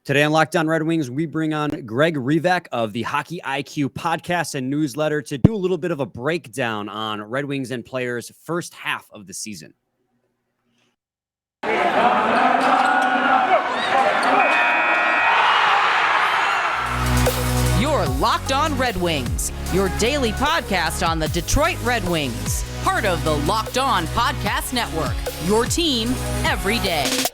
Today on Locked On Red Wings, we bring on Greg Revak of the Hockey IQ podcast and newsletter to do a little bit of a breakdown on Red Wings and players' first half of the season. You're Locked On Red Wings, your daily podcast on the Detroit Red Wings, part of the Locked On Podcast Network, your team every day.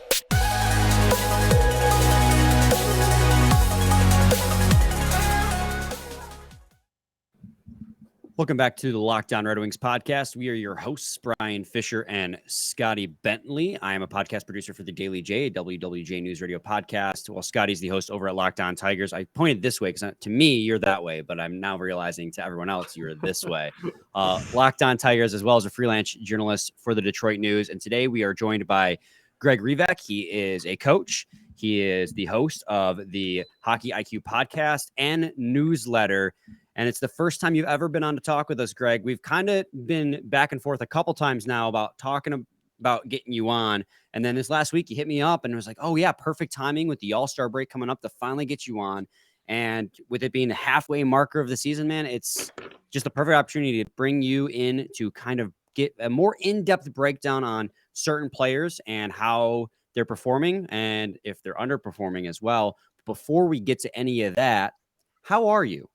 Welcome back to the Locked On Red Wings podcast. We are your hosts, Brian Fisher and Scotty Bentley. I am a podcast producer for the Daily J, a WWJ News Radio podcast, while Scotty's the host over at Locked On Tigers. I pointed this way because to me, you're that way, but I'm now realizing to everyone else, you're this way. Locked On Tigers, as well as a freelance journalist for the Detroit News. And today we are joined by Greg Revak. He is a coach. He is the host of the Hockey IQ podcast and newsletter. And it's the first time you've ever been on to talk with us, Greg. We've kind of been back and forth a couple times now about talking about getting you on. And then this last week, you hit me up and it was like, oh, yeah, perfect timing with the All-Star break coming up to finally get you on. And with it being the halfway marker of the season, man, it's just a perfect opportunity to bring you in to kind of get a more in-depth breakdown on certain players and how they're performing and if they're underperforming as well. Before we get to any of that, how are you?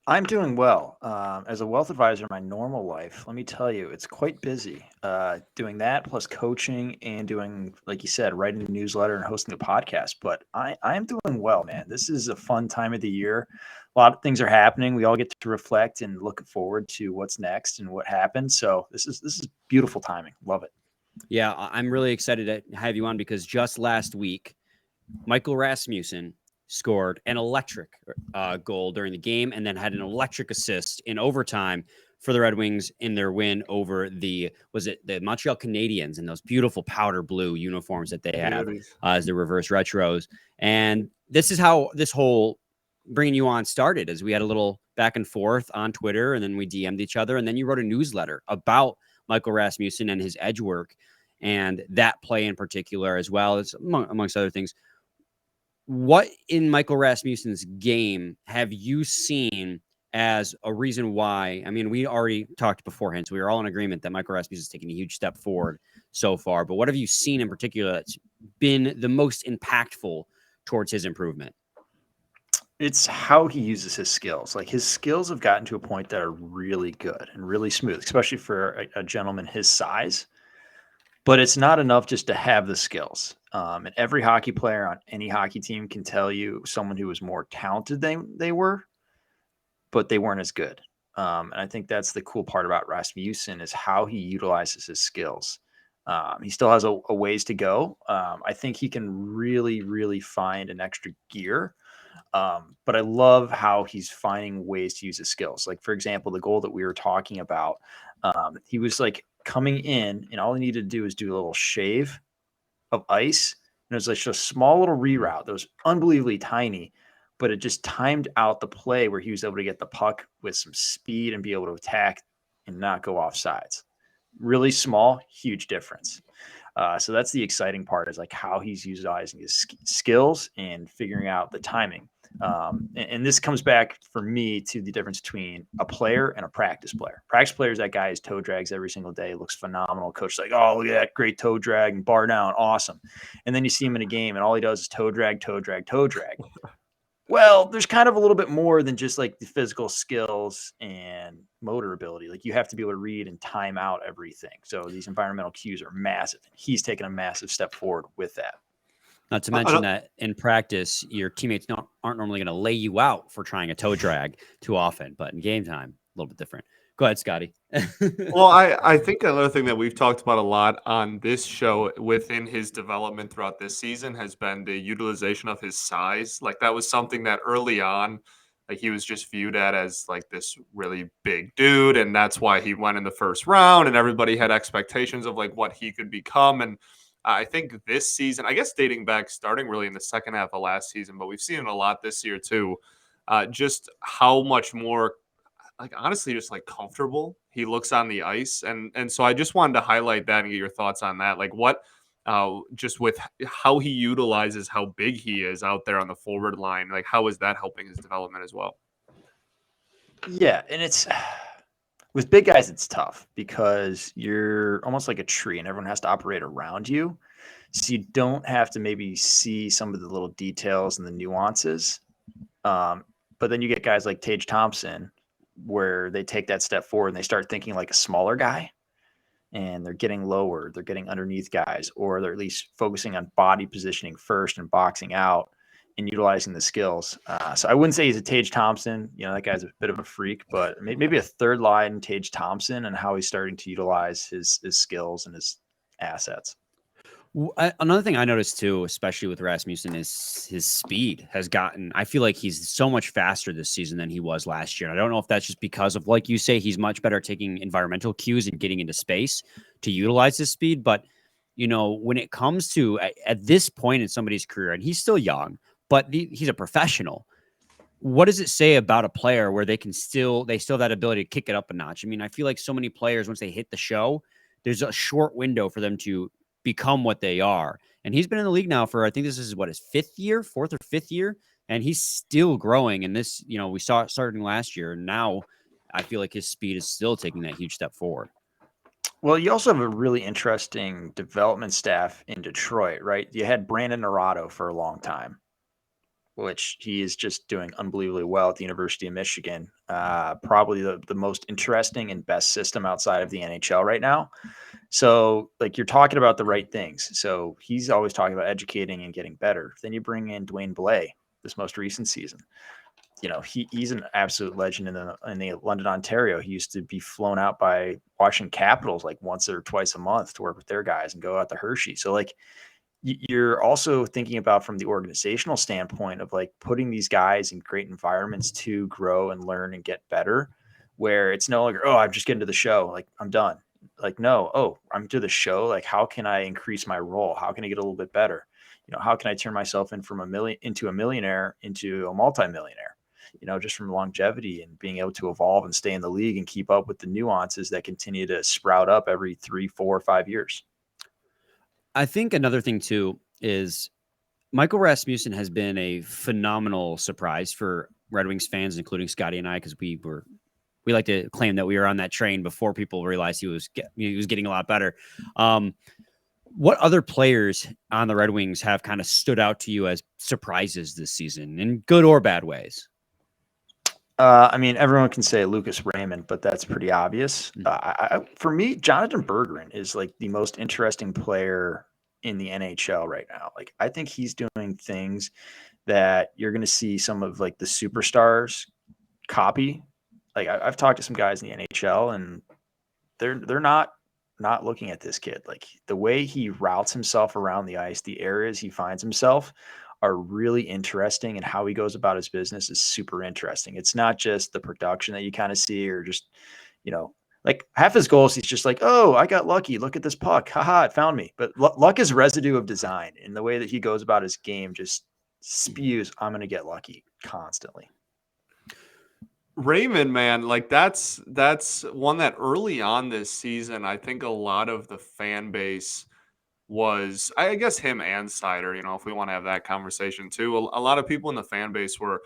I'm doing well. As a wealth advisor in my normal life, let me tell you, it's quite busy. Doing that plus coaching and doing, like you said, writing a newsletter and hosting a podcast. But I am doing well, man. This is a fun time of the year. A lot of things are happening. We all get to reflect and look forward to what's next and what happened. So this is beautiful timing. Love it. Yeah, I'm really excited to have you on because just last week, Michael Rasmussen scored an electric goal during the game and then had an electric assist in overtime for the Red Wings in their win over the Montreal Canadiens in those beautiful powder blue uniforms that they have as the reverse retros. And this is how this whole bringing you on started, as we had a little back and forth on Twitter and then we DM'd each other. And then you wrote a newsletter about Michael Rasmussen and his edge work and that play in particular, as well as amongst other things. What in Michael Rasmussen's game have you seen as a reason why? I mean, we already talked beforehand, so we were all in agreement that Michael Rasmussen is taking a huge step forward so far. But what have you seen in particular that's been the most impactful towards his improvement? It's how he uses his skills. Like, his skills have gotten to a point that are really good and really smooth, especially for a gentleman his size. But it's not enough just to have the skills. And every hockey player on any hockey team can tell you someone who was more talented than they were, but they weren't as good. And I think that's the cool part about Rasmussen is how he utilizes his skills. He still has a ways to go. I think he can really, really find an extra gear. But I love how he's finding ways to use his skills. Like, for example, the goal that we were talking about, he was like coming in and all he needed to do is do a little shave of ice. And it was like just a small little reroute that was unbelievably tiny, but it just timed out the play where he was able to get the puck with some speed and be able to attack and not go off sides. Really small, huge difference. So that's the exciting part, is like how he's utilizing his skills and figuring out the timing. And this comes back for me to the difference between a player and a practice player. Practice player is that guy who's toe drags every single day, looks phenomenal. Coach is like, oh, look at that great toe drag and bar down, awesome. And then you see him in a game and all he does is toe drag, toe drag, toe drag. Well, there's kind of a little bit more than just like the physical skills and motor ability. Like, you have to be able to read and time out everything. So these environmental cues are massive. He's taken a massive step forward with that. Not to mention that in practice, your teammates aren't normally going to lay you out for trying a toe drag too often, but in game time, a little bit different. Go ahead, Scotty. Well, I think another thing that we've talked about a lot on this show within his development throughout this season has been the utilization of his size. Like, that was something that early on, like, he was just viewed as like this really big dude, and that's why he went in the first round, and everybody had expectations of like what he could become. And I think this season, I guess dating back, starting really in the second half of last season, but we've seen it a lot this year too, just how much more, like, honestly, just like comfortable he looks on the ice. And so I just wanted to highlight that and get your thoughts on that. Like, what just with how he utilizes how big he is out there on the forward line. Like, how is that helping his development as well? Yeah, and it's with big guys, it's tough because you're almost like a tree and everyone has to operate around you. So you don't have to maybe see some of the little details and the nuances. But then you get guys like Tage Thompson where they take that step forward and they start thinking like a smaller guy and they're getting lower, they're getting underneath guys, or they're at least focusing on body positioning first and boxing out and utilizing the skills. So I wouldn't say he's a Tage Thompson. That guy's a bit of a freak, but maybe a third line Tage Thompson and how he's starting to utilize his skills and his assets. Another thing I noticed too, especially with Rasmussen, is his speed has gotten. I feel like he's so much faster this season than he was last year. I don't know if that's just because of, like you say, he's much better at taking environmental cues and getting into space to utilize his speed. But when it comes to at this point in somebody's career, and he's still young, but he's a professional. What does it say about a player where they still have that ability to kick it up a notch? I mean, I feel like so many players, once they hit the show, there's a short window for them to become what they are. And he's been in the league now for, I think this is his fourth or fifth year. And he's still growing. And this, we saw it starting last year. And now I feel like his speed is still taking that huge step forward. Well, you also have a really interesting development staff in Detroit, right? You had Brandon Naurato for a long time, which he is just doing unbelievably well at the University of Michigan. Probably the most interesting and best system outside of the NHL right now. So, like, you're talking about the right things. So he's always talking about educating and getting better. Then you bring in Dwayne Blais this most recent season. He's an absolute legend in the London, Ontario. He used to be flown out by Washington Capitals like once or twice a month to work with their guys and go out to Hershey. So, like, you're also thinking about from the organizational standpoint of like putting these guys in great environments to grow and learn and get better, where it's no longer, I'm just getting to the show. Like, I'm done. Like, no, I'm to the show. Like, how can I increase my role? How can I get a little bit better? How can I turn myself into a millionaire, into a multimillionaire, just from longevity and being able to evolve and stay in the league and keep up with the nuances that continue to sprout up every 3, 4, 5 years. I think another thing too is Michael Rasmussen has been a phenomenal surprise for Red Wings fans, including Scotty and I, because we like to claim that we were on that train before people realized he was getting a lot better. What other players on the Red Wings have kind of stood out to you as surprises this season in good or bad ways? I mean, everyone can say Lucas Raymond, but that's pretty obvious. For me, Jonatan Berggren is like the most interesting player in the NHL right now. Like, I think he's doing things that you're going to see some of like the superstars copy. Like, I've talked to some guys in the NHL, and they're not looking at this kid. Like, the way he routes himself around the ice, the areas he finds himself are really interesting, and how he goes about his business is super interesting. It's not just the production that you kind of see, or just, like half his goals, he's just like, oh, I got lucky. Look at this puck. Haha, it found me. But luck is residue of design, and the way that he goes about his game just spews, I'm going to get lucky constantly. Raymond, man, like that's one that early on this season, I think a lot of the fan base was, I guess him and Cider, if we want to have that conversation too. A lot of people in the fan base were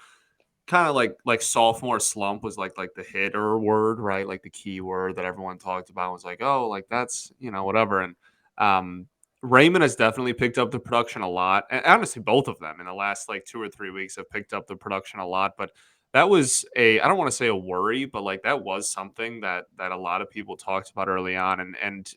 kind of like sophomore slump was like the hitter word, right? Like the key word that everyone talked about was like, oh, like that's, whatever. And Raymond has definitely picked up the production a lot. And honestly, both of them in the last like 2 or 3 weeks have picked up the production a lot. But that was I don't want to say a worry, but like that was something that a lot of people talked about early on. And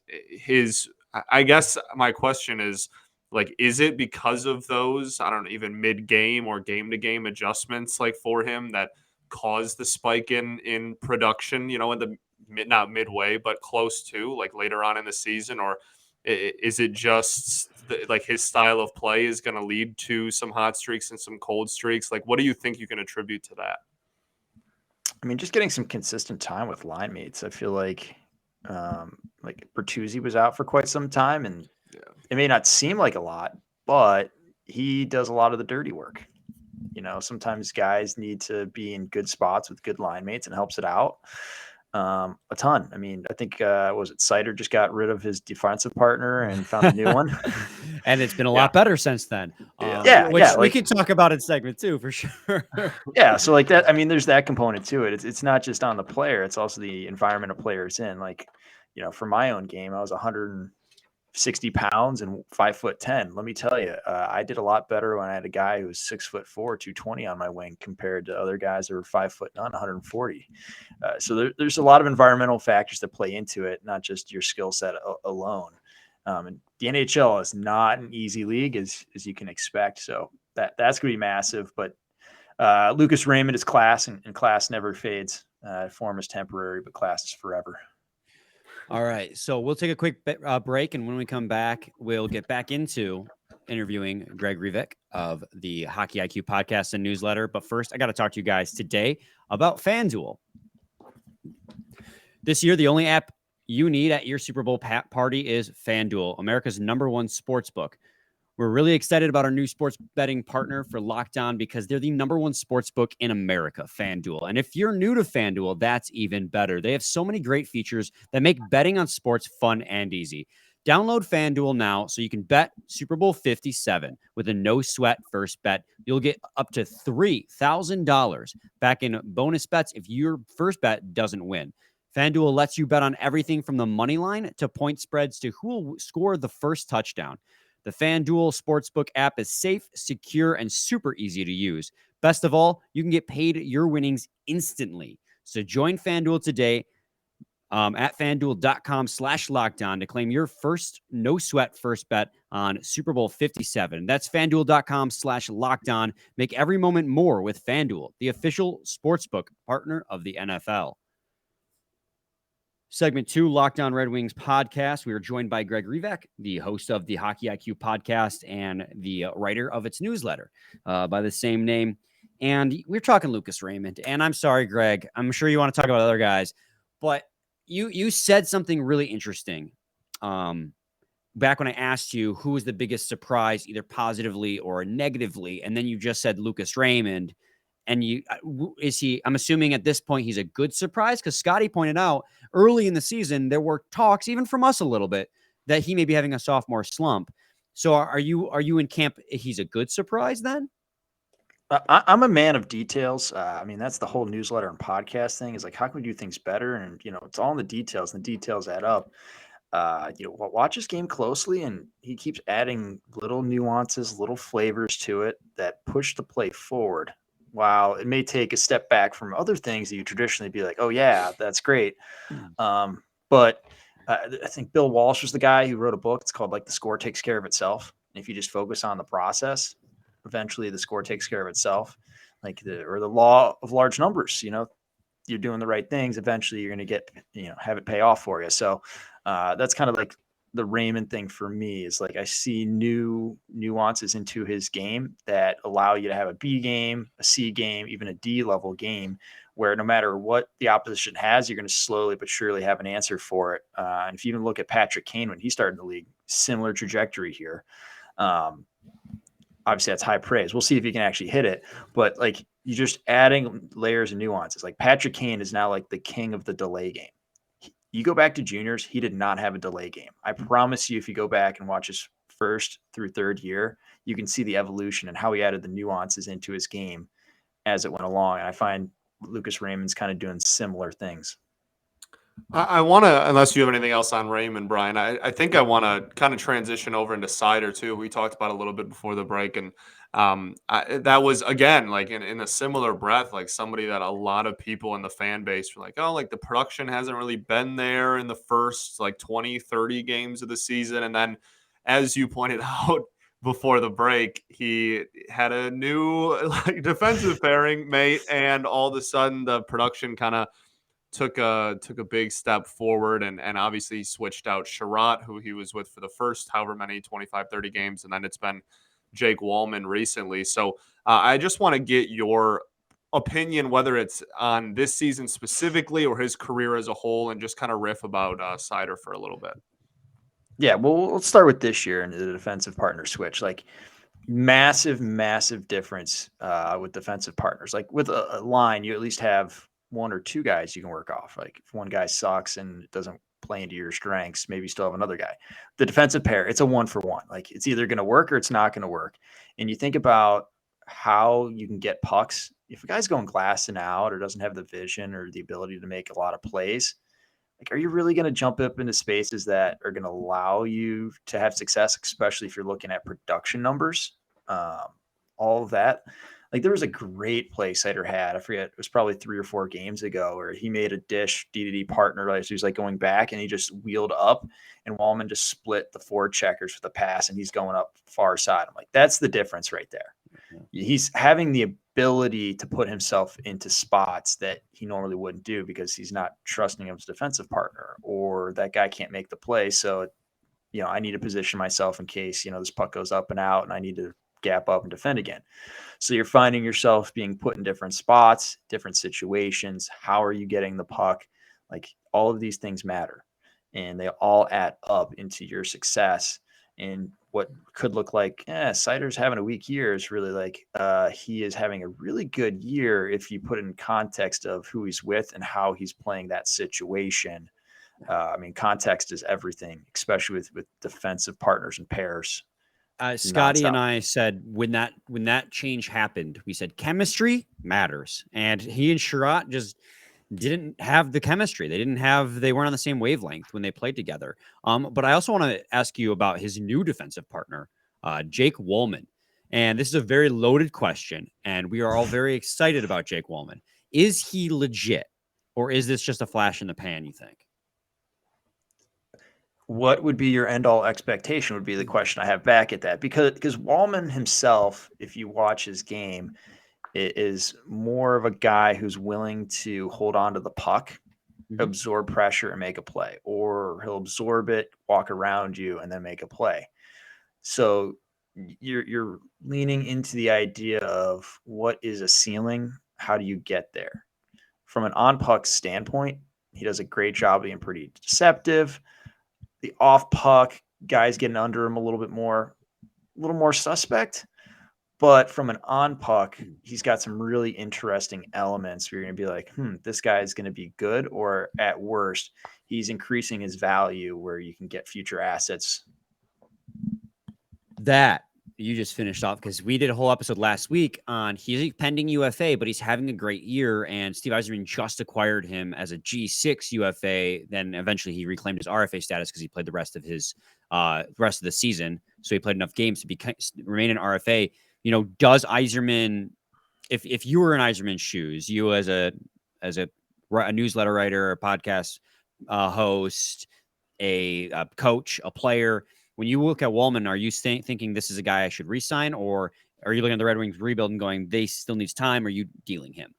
I guess my question is, like, is it because of those, I don't know, even mid-game or game-to-game adjustments like for him that caused the spike in production, in the not midway, but close to, like, later on in the season? Or is it just like his style of play is going to lead to some hot streaks and some cold streaks? Like, what do you think you can attribute to that? I mean, just getting some consistent time with line mates. I feel like Bertuzzi was out for quite some time, and it may not seem like a lot, but he does a lot of the dirty work. Sometimes guys need to be in good spots with good line mates, and helps it out. A ton. I mean, I think was it Cider just got rid of his defensive partner and found a new one, and it's been a lot better since then. Which we like, can talk about in segment 2 for sure. Yeah, so like that. I mean, there's that component to it. It's not just on the player; it's also the environment a player's in. Like, for my own game, I was 160 pounds and 5'10". Let me tell you, I did a lot better when I had a guy who was 6'4", 220 on my wing compared to other guys that were 5'9", 140. So there's a lot of environmental factors that play into it, not just your skill set alone. And the NHL is not an easy league as you can expect. So that's going to be massive. But Lucas Raymond is class, and class never fades. Form is temporary, but class is forever. All right, so we'll take a quick break, and when we come back, we'll get back into interviewing Greg Revak of the Hockey IQ podcast and newsletter. But first, I got to talk to you guys today about FanDuel. This year, the only app you need at your Super Bowl party is FanDuel, America's #1 sports book. We're really excited about our new sports betting partner for Locked On because they're the #1 sports book in America, FanDuel. And if you're new to FanDuel, that's even better. They have so many great features that make betting on sports fun and easy. Download FanDuel now so you can bet Super Bowl 57 with a no-sweat first bet. You'll get up to $3,000 back in bonus bets if your first bet doesn't win. FanDuel lets you bet on everything from the money line to point spreads to who will score the first touchdown. The FanDuel Sportsbook app is safe, secure, and super easy to use. Best of all, you can get paid your winnings instantly. So join FanDuel today at FanDuel.com/lockdown to claim your first no-sweat first bet on Super Bowl 57. That's FanDuel.com/lockdown. Make every moment more with FanDuel, the official sportsbook partner of the NFL. Segment 2, Locked On Red Wings podcast. We are joined by Greg Revak, the host of the Hockey IQ podcast and the writer of its newsletter by the same name. And we're talking Lucas Raymond. And I'm sorry, Greg, I'm sure you want to talk about other guys, but you said something really interesting back when I asked you who was the biggest surprise, either positively or negatively. And then you just said Lucas Raymond. And I'm assuming at this point he's a good surprise, because Scotty pointed out early in the season there were talks, even from us a little bit, that he may be having a sophomore slump. So are you in camp he's a good surprise then? I'm a man of details. I mean, that's the whole newsletter and podcast thing, is like, how can we do things better? And, it's all in the details, and the details add up. Watch his game closely, and he keeps adding little nuances, little flavors to it that push the play forward. While it may take a step back from other things that you traditionally be like, oh yeah, that's great. But I think Bill Walsh was the guy who wrote a book. It's called, like, The Score Takes Care of Itself. And if you just focus on the process, eventually the score takes care of itself. Like the law of large numbers, you're doing the right things. Eventually you're going to get, have it pay off for you. So that's kind of like the Raymond thing for me, is like, I see new nuances into his game that allow you to have a B game, a C game, even a D level game, where no matter what the opposition has, you're going to slowly but surely have an answer for it. And if you even look at Patrick Kane when he started in the league, similar trajectory here. Obviously that's high praise. We'll see if he can actually hit it, but like, you're just adding layers and nuances. Like Patrick Kane is now like the king of the delay game. You go back to juniors, he did not have a delay game. I promise you, if you go back and watch his first through third year, you can see the evolution and how he added the nuances into his game as it went along. And I find Lucas Raymond's kind of doing similar things. I want to, unless you have anything else on Raymond, Brian, I think I want to kind of transition over into Cider too. We talked about a little bit before the break, and that was, again, like in a similar breath, like somebody that a lot of people in the fan base were like, oh, like the production hasn't really been there in the first like 20, 30 games of the season. And then, as you pointed out before the break, he had a new like defensive pairing mate, and all of a sudden the production kind of took a big step forward, and obviously switched out Sherratt, who he was with for the first however many 25, 30 games, and then it's been Jake Walman recently. So I just want to get your opinion, whether it's on this season specifically or his career as a whole, and just kind of riff about Cider for a little bit. Yeah, well, let's start with this year and the defensive partner switch. Like, massive difference with defensive partners. Like with a line, you at least have one or two guys you can work off. Like if one guy sucks and it doesn't play into your strengths, maybe you still have another guy. The defensive pair, it's a 1-for-1. Like it's either going to work or it's not going to work. And you think about how you can get pucks. If a guy's going glass and out or doesn't have the vision or the ability to make a lot of plays, like, are you really going to jump up into spaces that are going to allow you to have success, especially if you're looking at production numbers? All of that. Like there was a great play Cider had. I forget, it was probably 3 or 4 games ago where he made a dish D partner. Like, so he was like going back and he just wheeled up and Wallman just split the forward checkers with the pass and he's going up far side. I'm like, that's the difference right there. He's having the ability to put himself into spots that he normally wouldn't do because he's not trusting his defensive partner or that guy can't make the play. So, I need to position myself in case, this puck goes up and out and I need to gap up and defend again. So you're finding yourself being put in different spots, different situations. How are you getting the puck? Like all of these things matter and they all add up into your success. And what could look like, Cider's having a weak year is really like he is having a really good year if you put it in context of who he's with and how he's playing that situation. Context is everything, especially with defensive partners and pairs. Scotty and I said when that change happened, we said chemistry matters, and he and Sherratt just didn't have the chemistry. They weren't on the same wavelength when they played together. But I also want to ask you about his new defensive partner, Jake Walman. And this is a very loaded question, and we are all very excited about Jake Walman. Is he legit, or is this just a flash in the pan, you think? What would be your end all expectation would be the question I have back at that, because Wallman himself, if you watch his game, is more of a guy who's willing to hold on to the puck, absorb pressure and make a play, or he'll absorb it, walk around you and then make a play. So you're leaning into the idea of what is a ceiling? How do you get there? From an on puck standpoint, he does a great job being pretty deceptive. The off puck guys getting under him a little more suspect. But from an on puck, he's got some really interesting elements where you're going to be like, this guy is going to be good. Or at worst, he's increasing his value where you can get future assets. That you just finished off because we did a whole episode last week on he's pending UFA, but he's having a great year. And Steve Yzerman just acquired him as a G6 UFA. Then eventually he reclaimed his RFA status because he played the rest of the season. So he played enough games to remain an RFA. Does Yzerman, if you were in Yzerman's shoes, you as a newsletter writer, a podcast host, a coach, a player, when you look at Wallman, are you thinking this is a guy I should re-sign, or are you looking at the Red Wings rebuild and going, they still needs time? Or are you dealing him?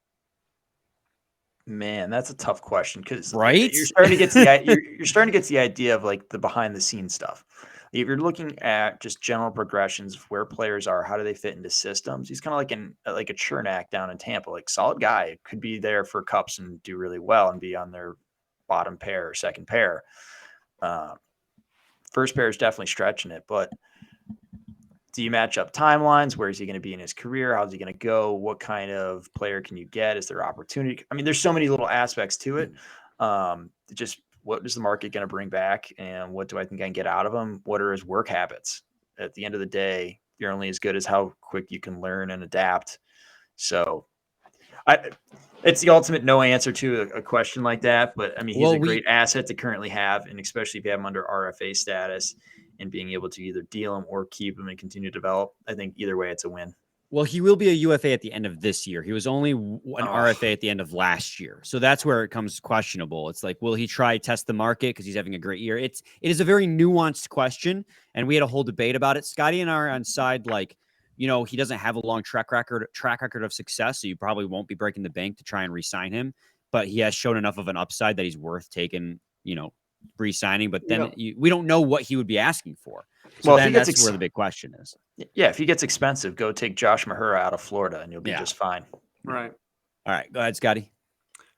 Man, that's a tough question because right, you're starting to get to you're starting to get to the idea of like the behind the scenes stuff. If you're looking at just general progressions of where players are, how do they fit into systems? He's kind of like a Chernak down in Tampa, like solid guy, could be there for cups and do really well and be on their bottom pair or second pair. First pair is definitely stretching it, but do you match up timelines? Where is he going to be in his career? How's he going to go? What kind of player can you get? Is there opportunity? I mean, there's so many little aspects to it. Just what is the market going to bring back? And what do I think I can get out of him? What are his work habits? At the end of the day, you're only as good as how quick you can learn and adapt. So it's the ultimate no answer to a question like that. But I mean, he's a great asset to currently have. And especially if you have him under RFA status and being able to either deal him or keep him and continue to develop, I think either way, it's a win. Well, he will be a UFA at the end of this year. He was only an RFA at the end of last year. So that's where it comes questionable. It's like, will he test the market because he's having a great year? It is a very nuanced question. And we had a whole debate about it. Scotty and I are on side, like, he doesn't have a long track record of success. So you probably won't be breaking the bank to try and re-sign him. But he has shown enough of an upside that he's worth taking, re-signing. But then we don't know what he would be asking for. So then that's where the big question is. Yeah, if he gets expensive, go take Josh Mahura out of Florida and you'll be just fine. Right. All right. Go ahead, Scotty.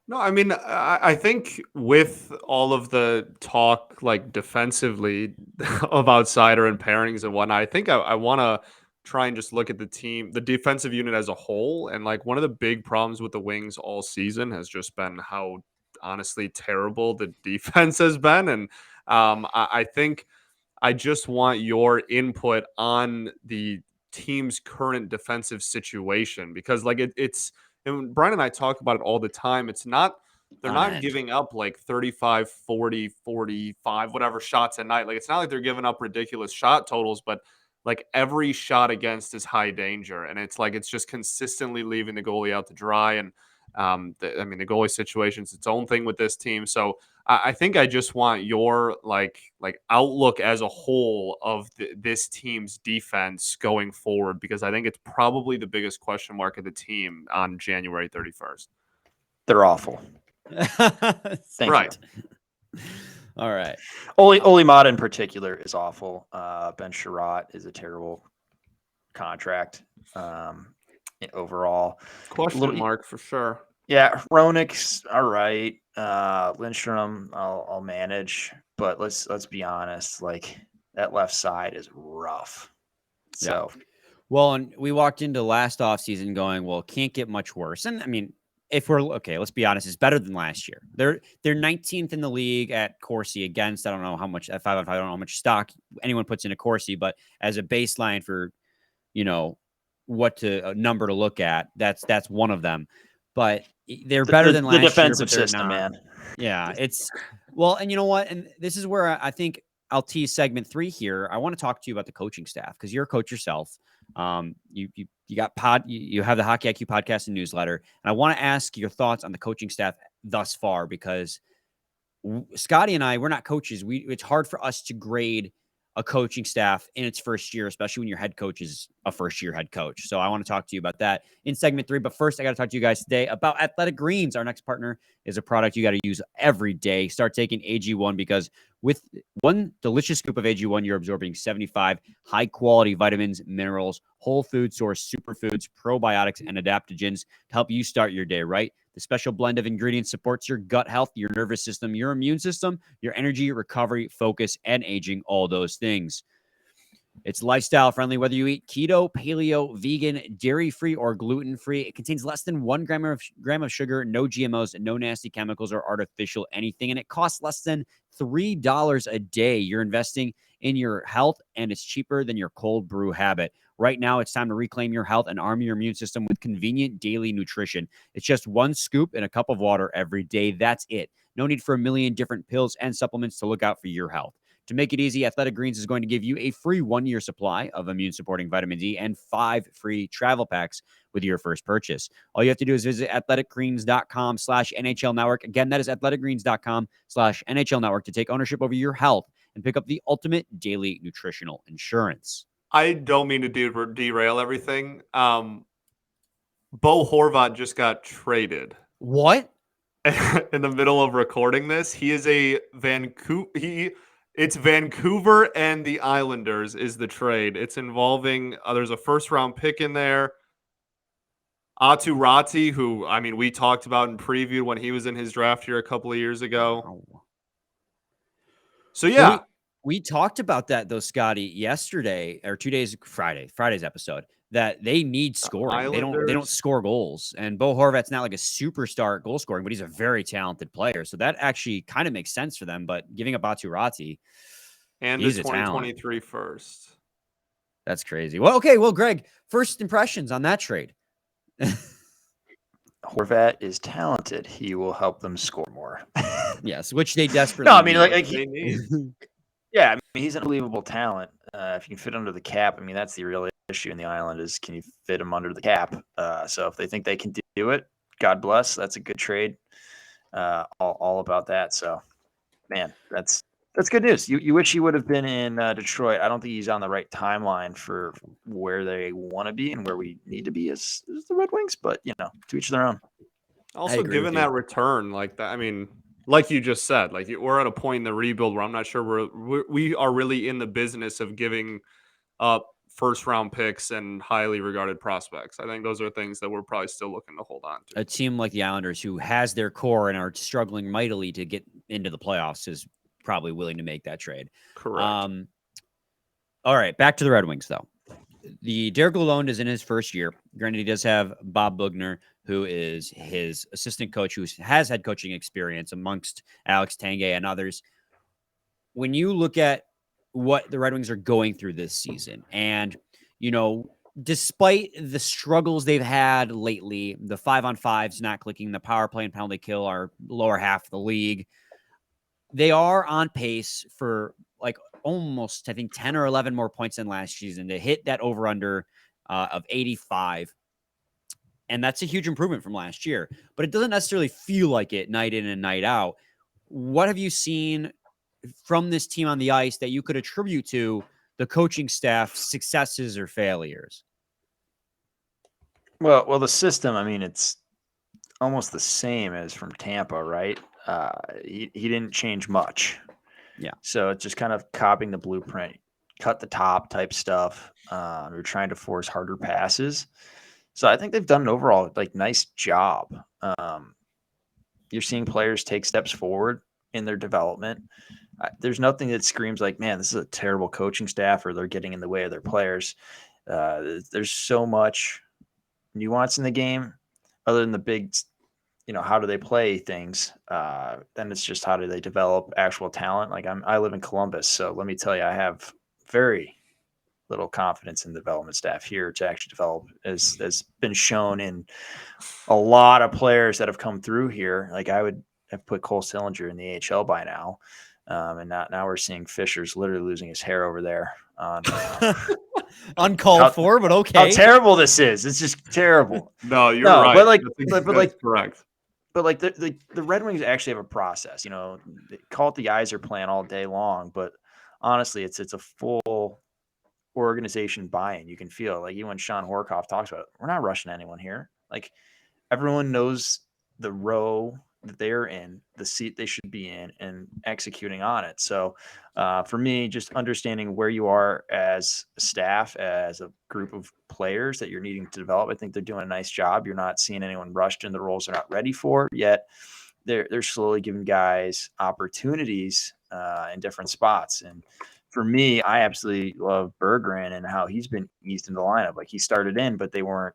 No, I mean, I think with all of the talk, like defensively about Cider and pairings and whatnot, I think I want to try and just look at the team, the defensive unit as a whole. And like one of the big problems with the Wings all season has just been how honestly terrible the defense has been. And I think I just want your input on the team's current defensive situation because like it's and Brian and I talk about it all the time. It's not they're On not end. giving up like 35, 40, 45, whatever shots a night. Like it's not like they're giving up ridiculous shot totals, but like every shot against is high danger. And it's like it's just consistently leaving the goalie out to dry. And the goalie situation's its own thing with this team. So I think I just want your like outlook as a whole of this team's defense going forward because I think it's probably the biggest question mark of the team on January 31st. They're awful. Thank Right. you. All right. Oli Mata in particular is awful. Ben Sherratt is a terrible contract overall. Question mark for sure. Yeah, Hronek's all right. Lindstrom, I'll manage, but let's be honest. Like that left side is rough. So, Well, and we walked into last offseason going, well, can't get much worse. And I mean, if we're okay, let's be honest, it's better than last year. They're 19th in the league at Corsi against. I don't know how much at 5-on-5. I don't know how much stock anyone puts into Corsi, but as a baseline for, a number to look at, that's one of them. But they're better than last year. The defensive but they're system, not. man. Yeah, it's well, and you know what? And this is where I think I'll tease segment 3 here. I want to talk to you about the coaching staff because you're a coach yourself. You have the Hockey IQ podcast and newsletter, and I want to ask your thoughts on the coaching staff thus far because Scotty and I, we're not coaches. It's hard for us to grade a coaching staff in its first year, especially when your head coach is a first-year head coach. So I want to talk to you about that in segment 3. But first, I got to talk to you guys today about Athletic Greens. Our next partner is a product you got to use every day. Start taking AG1 because with one delicious scoop of AG1, you're absorbing 75 high-quality vitamins, minerals, whole food source superfoods, probiotics, and adaptogens to help you start your day right. The special blend of ingredients supports your gut health, your nervous system, your immune system, your energy, recovery, focus, and aging, all those things. It's lifestyle friendly, whether you eat keto, paleo, vegan, dairy-free, or gluten-free. It contains less than 1 gram of sugar, no GMOs, no nasty chemicals or artificial anything, and it costs less than $3 a day. You're investing in your health, and it's cheaper than your cold brew habit. Right now, it's time to reclaim your health and arm your immune system with convenient daily nutrition. It's just 1 scoop in a cup of water every day. That's it. No need for a million different pills and supplements to look out for your health. To make it easy, Athletic Greens is going to give you a free 1-year supply of immune-supporting vitamin D and 5 free travel packs with your first purchase. All you have to do is visit athleticgreens.com/NHL Network. Again, that is athleticgreens.com/NHL Network to take ownership over your health and pick up the ultimate daily nutritional insurance. I don't mean to derail everything. Bo Horvat just got traded. What? In the middle of recording this, he is a It's Vancouver and the Islanders is the trade. It's involving there's a first-round pick in there. Atu Rati, who we talked about and previewed when he was in his draft here a couple of years ago. So yeah. Well, we talked about that though, Scotty, yesterday or 2 days, Friday's episode, that they need scoring. They don't score goals. And Bo Horvat's not like a superstar goal scoring, but he's a very talented player. So that actually kind of makes sense for them. But giving up Atu Rati and his 2023 first. That's crazy. Well, okay. Well, Greg, first impressions on that trade. Horvat is talented. He will help them score more. Yes, which they desperately need. Yeah, he's an unbelievable talent. If you can fit under the cap, that's the real issue in the island is can you fit him under the cap? So if they think they can do it, God bless. That's a good trade. All about that. So, man, that's good news. You wish he would have been in Detroit. I don't think he's on the right timeline for where they want to be and where we need to be as the Red Wings. But to each their own. Also, given that return like that, like you just said, like we're at a point in the rebuild where I'm not sure we are really in the business of giving up first round picks and highly regarded prospects. I think those are things that we're probably still looking to hold on to. A team like the Islanders who has their core and are struggling mightily to get into the playoffs is probably willing to make that trade. Correct. All right, back to the Red Wings though. the Derek Lalonde is in his first year. Granted, he does have Bob Bugner, who is his assistant coach, who has had coaching experience amongst Alex Tanguay and others. When you look at what the Red Wings are going through this season, and, despite the struggles they've had lately, the 5-on-5s not clicking, the power play and penalty kill are lower half of the league. They are on pace for almost, I think, 10 or 11 more points than last season to hit that over-under of 85. And that's a huge improvement from last year. But it doesn't necessarily feel like it night in and night out. What have you seen from this team on the ice that you could attribute to the coaching staff's successes or failures? Well, the system, I mean, it's almost the same as from Tampa, right? He didn't change much. Yeah. So it's just kind of copying the blueprint, cut the top type stuff. We're trying to force harder passes. So I think they've done an overall nice job. You're seeing players take steps forward in their development. There's nothing that screams like, man, this is a terrible coaching staff or they're getting in the way of their players. There's so much nuance in the game other than the big, how do they play things? Then it's just how do they develop actual talent? I live in Columbus, so let me tell you, I have very little confidence in the development staff here to actually develop, as been shown in a lot of players that have come through here. I would have put Cole Sillinger in the AHL by now. And now we're seeing Fisher's literally losing his hair over there on uncalled for, but okay. How terrible this is. It's just terrible. No, you're right. That's correct. But the Red Wings actually have a process. They call it the Yzer plan all day long, but honestly, it's a full organization buy-in. You can feel even when Sean Horkoff talks about it, we're not rushing anyone here. Everyone knows the row that they're in, the seat they should be in, and executing on it. So for me, just understanding where you are as a staff, as a group of players that you're needing to develop, I think they're doing a nice job. You're not seeing anyone rushed in the roles they're not ready for yet. They're slowly giving guys opportunities in different spots. And for me, I absolutely love Berggren and how he's been eased in the lineup. He started in, but they weren't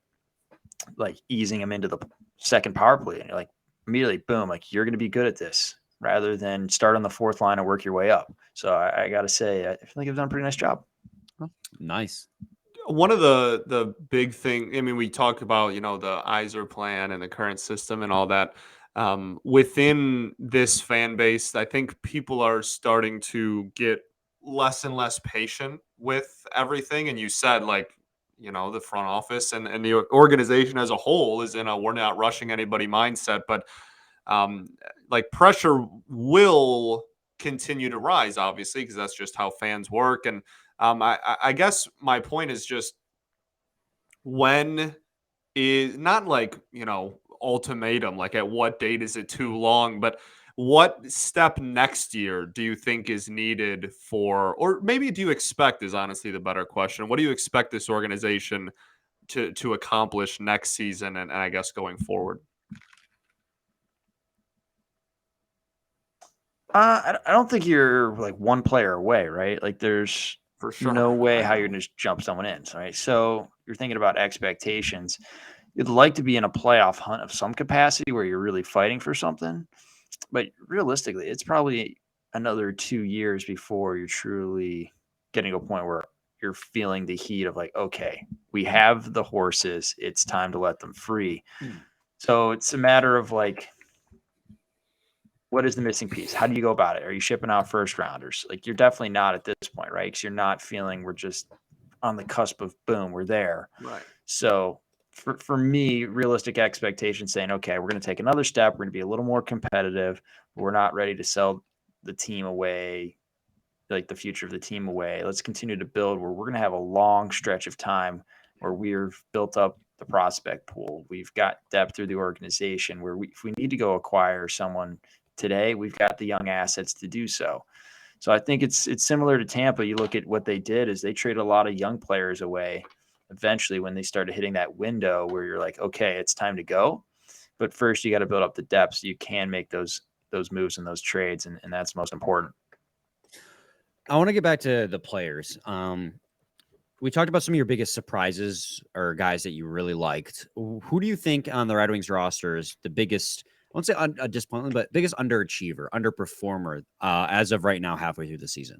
easing him into the second power play. And you're immediately, boom, you're going to be good at this rather than start on the fourth line and work your way up. So I got to say, I feel like they've done a pretty nice job. Nice. One of the big thing, I mean, we talk about, the Yzer plan and the current system and all that. Within this fan base, I think people are starting to get less and less patient with everything. And you said, the front office and the organization as a whole is in a we're not rushing anybody mindset, but pressure will continue to rise, obviously, because that's just how fans work. And I guess my point is just when is not ultimatum, at what date is it too long, but what step next year do you think is needed for, or maybe do you expect is honestly the better question. What do you expect this organization to accomplish next season and I guess going forward? I don't think you're one player away, right? There's for sure no way how you're going to jump someone in, right? So you're thinking about expectations. You'd like to be in a playoff hunt of some capacity where you're really fighting for something. But realistically, it's probably another 2 years before you're truly getting to a point where you're feeling the heat of okay, we have the horses. It's time to let them free. So it's a matter of what is the missing piece? How do you go about it? Are you shipping out first rounders? You're definitely not at this point, right? Because you're not feeling we're just on the cusp of boom, we're there. Right. So for me, realistic expectations saying, okay, we're going to take another step. We're going to be a little more competitive. But we're not ready to sell the team away, the future of the team away. Let's continue to build where we're going to have a long stretch of time where we've built up the prospect pool. We've got depth through the organization where if we need to go acquire someone today, we've got the young assets to do so. So I think it's similar to Tampa. You look at what they did is they traded a lot of young players away. Eventually, when they started hitting that window where you're okay, it's time to go. But first, you got to build up the depth so you can make those moves and those trades, and that's most important. I want to get back to the players. we talked about some of your biggest surprises or guys that you really liked. Who do you think on the Red Wings roster is the biggest, I won't say a disappointment, but biggest underachiever, underperformer as of right now, halfway through the season?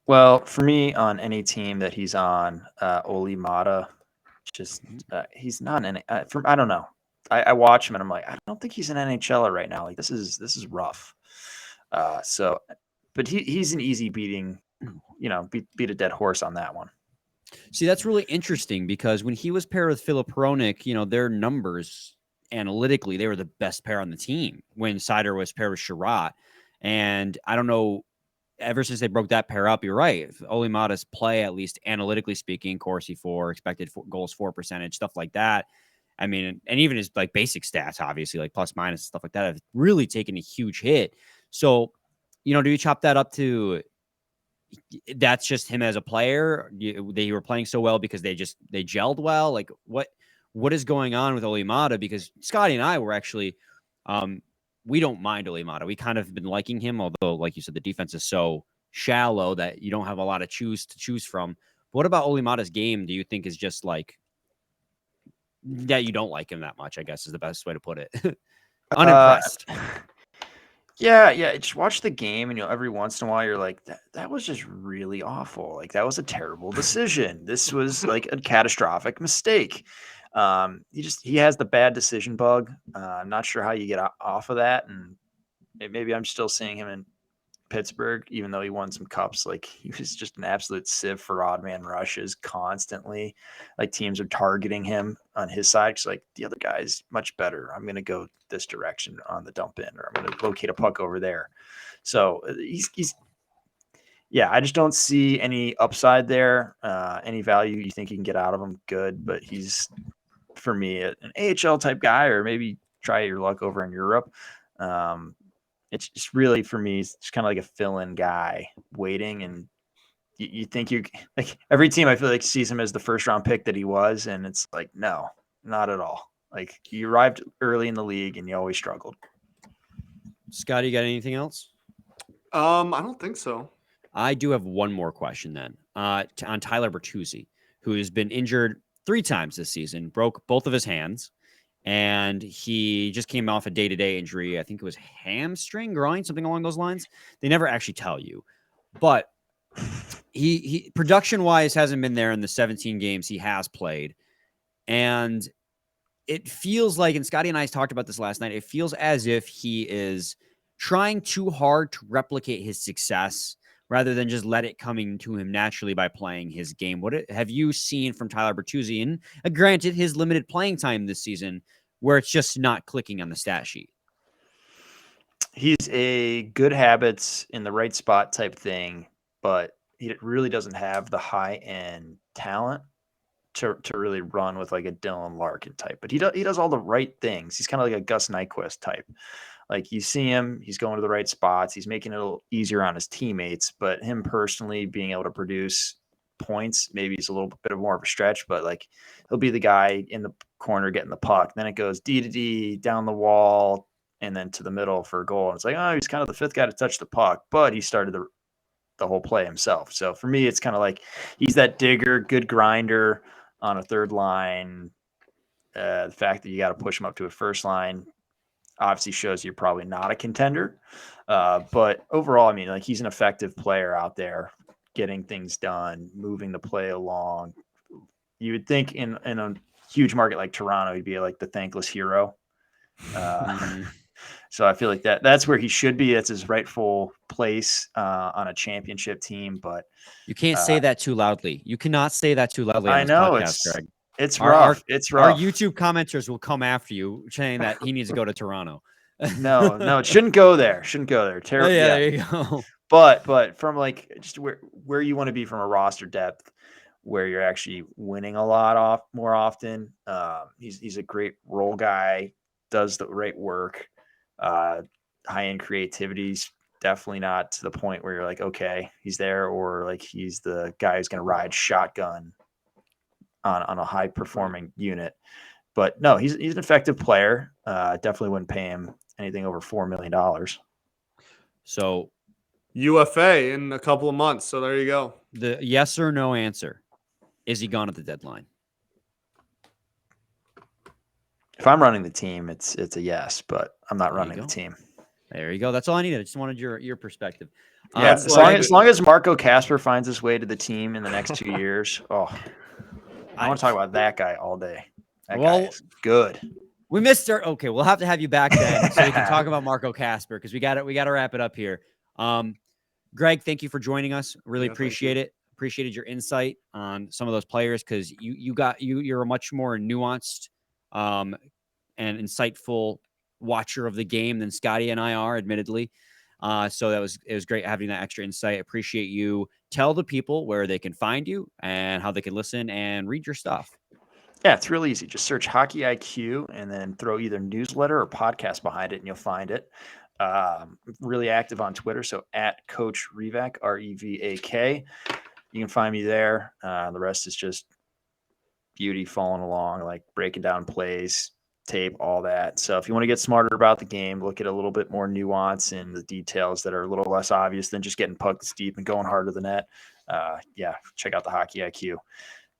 Well, for me, on any team that he's on, Oli Mata, just he's not an. I don't know. I watch him and I'm like, I don't think he's an NHLer right now. Like this is rough. But he's an easy beating. Beat a dead horse on that one. See, that's really interesting because when he was paired with Filip Hronek, their numbers analytically, they were the best pair on the team when Cider was paired with Sherratt. And I don't know, ever since they broke that pair up, you're right. Oli Mata's play, at least analytically speaking, Corsi for expected goals for percentage, stuff like that. I mean, and even his like basic stats, obviously, like plus minus stuff like that, have really taken a huge hit. So, do you chop that up to that's just him as a player? They were playing so well because they gelled well. Like what is going on with Oli Mata? Because Scotty and I were actually, we don't mind Oli Mata. We kind of been liking him, although, like you said, the defense is so shallow that you don't have a lot of choose from. But what about Oli Mata's game? Do you think is just like that? You don't like him that much, I guess, is the best way to put it. Unimpressed. Yeah. Just watch the game, and every once in a while you're like, that was just really awful. Like that was a terrible decision. This was like a catastrophic mistake. He has the bad decision bug. I'm not sure how you get off of that, and maybe I'm still seeing him in Pittsburgh, even though he won some cups. Like he was just an absolute sieve for odd man rushes constantly. Like teams are targeting him on his side. Cause like the other guy's much better. I'm going to go this direction on the dump in, or I'm going to locate a puck over there. So I just don't see any upside there. Any value you think you can get out of him, good. But he's, for me, an AHL type guy, or maybe try your luck over in Europe. It's just really, for me, it's just kind of like a fill-in guy waiting. And you think like every team, I feel like, sees him as the first round pick that he was. And it's like, no, not at all. Like you arrived early in the league and you always struggled. Scotty, you got anything else? I don't think so. I do have one more question then on Tyler Bertuzzi, who has been injured 3 times this season, broke both of his hands. And he just came off a day-to-day injury. I think it was hamstring, groin, something along those lines. They never actually tell you. But he production-wise hasn't been there in the 17 games he has played. And it feels like, and Scotty and I talked about this last night, it feels as if he is trying too hard to replicate his success rather than just let it coming to him naturally by playing his game. What have you seen from Tyler Bertuzzi? And granted, his limited playing time this season, where it's just not clicking on the stat sheet. He's a good habits in the right spot type thing, but he really doesn't have the high end talent to really run with like a Dylan Larkin type. But he does all the right things. He's kind of like a Gus Nyquist type. Like you see him, he's going to the right spots. He's making it a little easier on his teammates, but him personally being able to produce points, maybe he's a little bit more of a stretch, but like he'll be the guy in the corner getting the puck. Then it goes D to D down the wall and then to the middle for a goal. And it's like, oh, he's kind of the 5th guy to touch the puck, but he started the whole play himself. So for me, it's kind of like he's that digger, good grinder on a third line. The fact that you got to push him up to a first line obviously shows you're probably not a contender. But overall, I mean, like he's an effective player out there, getting things done, moving the play along. You would think in a huge market like Toronto, he'd be like the thankless hero. So I feel like that's where he should be. That's his rightful place on a championship team. But you can't say that too loudly. You cannot say that too loudly. I know podcast, Greg. It's rough. It's rough. Our YouTube commenters will come after you saying that he needs to go to Toronto. No, it shouldn't go there. Terrible. Yeah, there you go. But from like just where you want to be from a roster depth, where you're actually winning a lot more often. He's a great role guy, does the right work, high end creativity's definitely not to the point where you're like, okay, he's there, or like he's the guy who's going to ride shotgun on a high performing unit. But no, he's an effective player. Definitely wouldn't pay him anything over $4 million. So UFA in a couple of months. So there you go. the yes or no answer. Is he gone at the deadline? If I'm running the team, it's a yes, but I'm not There you running the go. team. There you go. That's all I needed. I just wanted your perspective. Yeah, That's as long as Marco Casper finds his way to the team in the next 2 years, I want to talk about that guy all day. That guy is good. We missed our. Okay, we'll have to have you back then so we can talk about Marco Casper because we got to wrap it up here. Greg, thank you for joining us. Really appreciate it. Appreciated your insight on some of those players because you're a much more nuanced and insightful watcher of the game than Scotty and I are, admittedly. So it was great having that extra insight. Appreciate you. Tell the people where they can find you and how they can listen and read your stuff. Yeah, it's real easy. Just search Hockey IQ and then throw either newsletter or podcast behind it, and you'll find it. Really active on Twitter, so at Coach Revak, Revak. You can find me there. The rest is just beauty following along, like breaking down plays, tape, all that. So if you want to get smarter about the game, look at a little bit more nuance in the details that are a little less obvious than just getting pucks deep and going hard to the net. Check out the Hockey IQ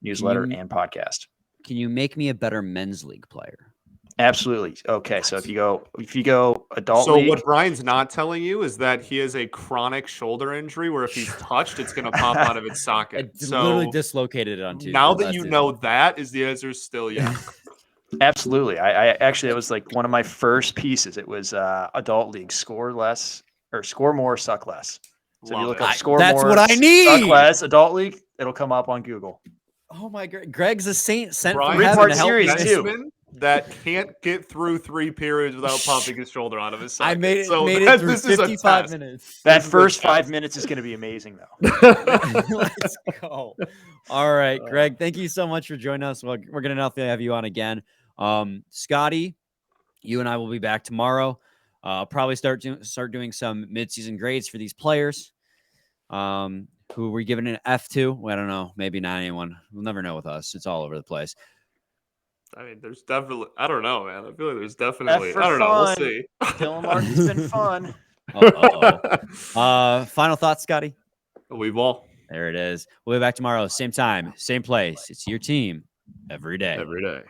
newsletter and podcast. Can you make me a better men's league player? Absolutely. Okay, so if you go adult so league, what Brian's not telling you is that he has a chronic shoulder injury where if he's touched, it's going to pop out of its socket. I literally dislocated it on Tuesday. Now that you know that, is the answer still yes? Absolutely. I actually, it was like one of my first pieces. It was adult league, score more, suck less. So if you look up score that's more, what I need. suck less, adult league, it'll come up on Google. Oh my God, Greg's a saint sent Brian, from heaven to help series me. too. That can't get through 3 periods without popping his shoulder out of his socket. I made it through this is a 55 test. minutes. That first 5 minutes is going to be amazing, though. Let's go. All right, Greg, thank you so much for joining us. We're going to have you on again. Scotty, you and I will be back tomorrow. Probably start doing some midseason grades for these players. Who we're giving an F to? Well, I don't know. Maybe not anyone. We'll never know with us. It's all over the place. I mean, there's definitely. I don't know, man. I feel like there's definitely. F for I don't know. We'll fun. see. Dylan Martin's been fun. Final thoughts, Scotty? We will. There it is. We'll be back tomorrow, same time, same place. It's your team every day. Every day.